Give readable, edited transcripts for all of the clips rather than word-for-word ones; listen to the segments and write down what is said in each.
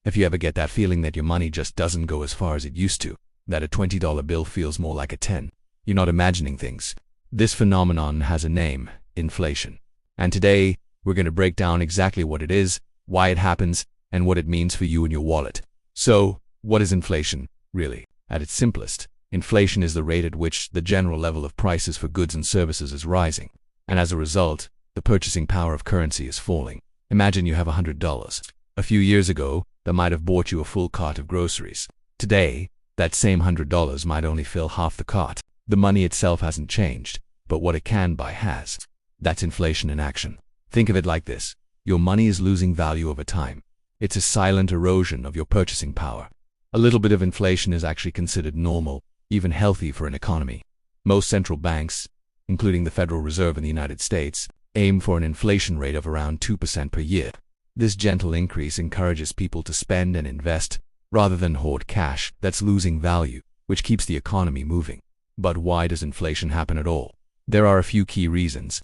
If you ever get that feeling that your money just doesn't go as far as it used to, that a $20 bill feels more like a 10, you're not imagining things. This phenomenon has a name: inflation. And today, we're going to break down exactly what it is, why it happens, and what it means for you and your wallet. So, what is inflation, really? At its simplest, inflation is the rate at which the general level of prices for goods and services is rising. And as a result, the purchasing power of currency is falling. Imagine you have $100. A few years ago, that might have bought you a full cart of groceries. Today, that same $100 might only fill half the cart. The money itself hasn't changed, but what it can buy has. That's inflation in action. Think of it like this: your money is losing value over time. It's a silent erosion of your purchasing power. A little bit of inflation is actually considered normal, even healthy for an economy. Most central banks, including the Federal Reserve in the United States, aim for an inflation rate of around 2% per year. This gentle increase encourages people to spend and invest, rather than hoard cash that's losing value, which keeps the economy moving. But why does inflation happen at all? There are a few key reasons.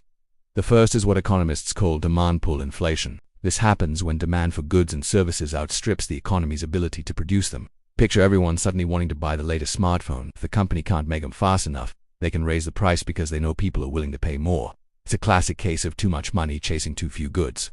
The first is what economists call demand pull inflation. This happens when demand for goods and services outstrips the economy's ability to produce them. Picture everyone suddenly wanting to buy the latest smartphone. If the company can't make them fast enough, they can raise the price because they know people are willing to pay more. It's a classic case of too much money chasing too few goods.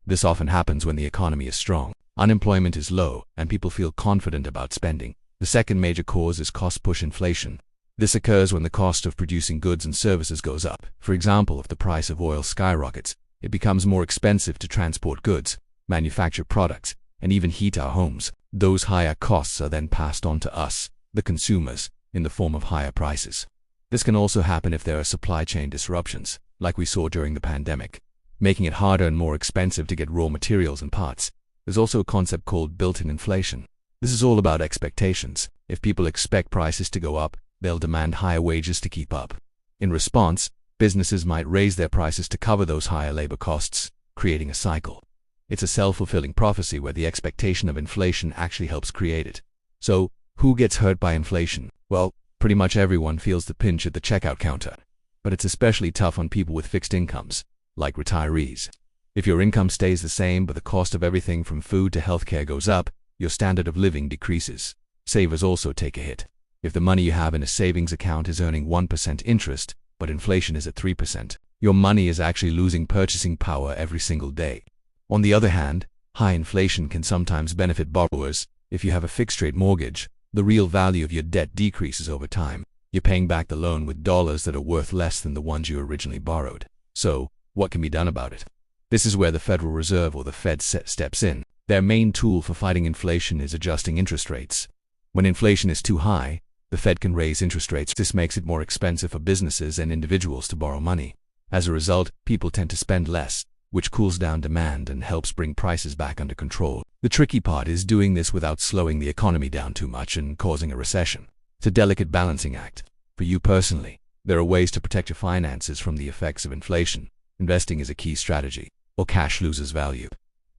This often happens when the economy is strong, unemployment is low, and people feel confident about spending. The second major cause is cost-push inflation. This occurs when the cost of producing goods and services goes up. For example, if the price of oil skyrockets, it becomes more expensive to transport goods, manufacture products, and even heat our homes. Those higher costs are then passed on to us, the consumers, in the form of higher prices. This can also happen if there are supply chain disruptions, like we saw during the pandemic, making it harder and more expensive to get raw materials and parts. There's also a concept called built-in inflation. This is all about expectations. If people expect prices to go up, they'll demand higher wages to keep up. In response, businesses might raise their prices to cover those higher labor costs, creating a cycle. It's a self-fulfilling prophecy where the expectation of inflation actually helps create it. So, who gets hurt by inflation? Well, pretty much everyone feels the pinch at the checkout counter. But it's especially tough on people with fixed incomes, like retirees. If your income stays the same but the cost of everything from food to healthcare goes up, your standard of living decreases. Savers also take a hit. If the money you have in a savings account is earning 1% interest, but inflation is at 3%, your money is actually losing purchasing power every single day. On the other hand, high inflation can sometimes benefit borrowers. If you have a fixed-rate mortgage, the real value of your debt decreases over time. You're paying back the loan with dollars that are worth less than the ones you originally borrowed. So, what can be done about it? This is where the Federal Reserve or the Fed steps in. Their main tool for fighting inflation is adjusting interest rates. When inflation is too high, the Fed can raise interest rates. This makes it more expensive for businesses and individuals to borrow money. As a result, people tend to spend less, which cools down demand and helps bring prices back under control. The tricky part is doing this without slowing the economy down too much and causing a recession. It's a delicate balancing act. For you personally, there are ways to protect your finances from the effects of inflation. Investing is a key strategy, or cash loses value.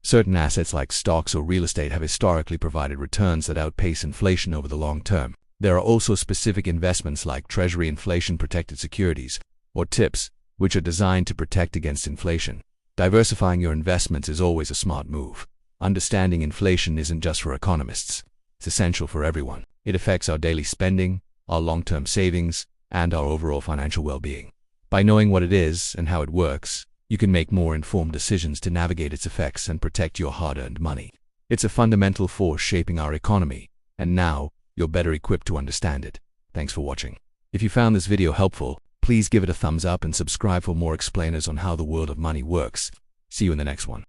Certain assets like stocks or real estate have historically provided returns that outpace inflation over the long term. There are also specific investments like Treasury inflation-protected securities, or TIPS, which are designed to protect against inflation. Diversifying your investments is always a smart move. Understanding inflation isn't just for economists. It's essential for everyone. It affects our daily spending, our long-term savings, and our overall financial well-being. By knowing what it is and how it works, you can make more informed decisions to navigate its effects and protect your hard-earned money. It's a fundamental force shaping our economy, and now, you're better equipped to understand it. Thanks for watching. If you found this video helpful, please give it a thumbs up and subscribe for more explainers on how the world of money works. See you in the next one.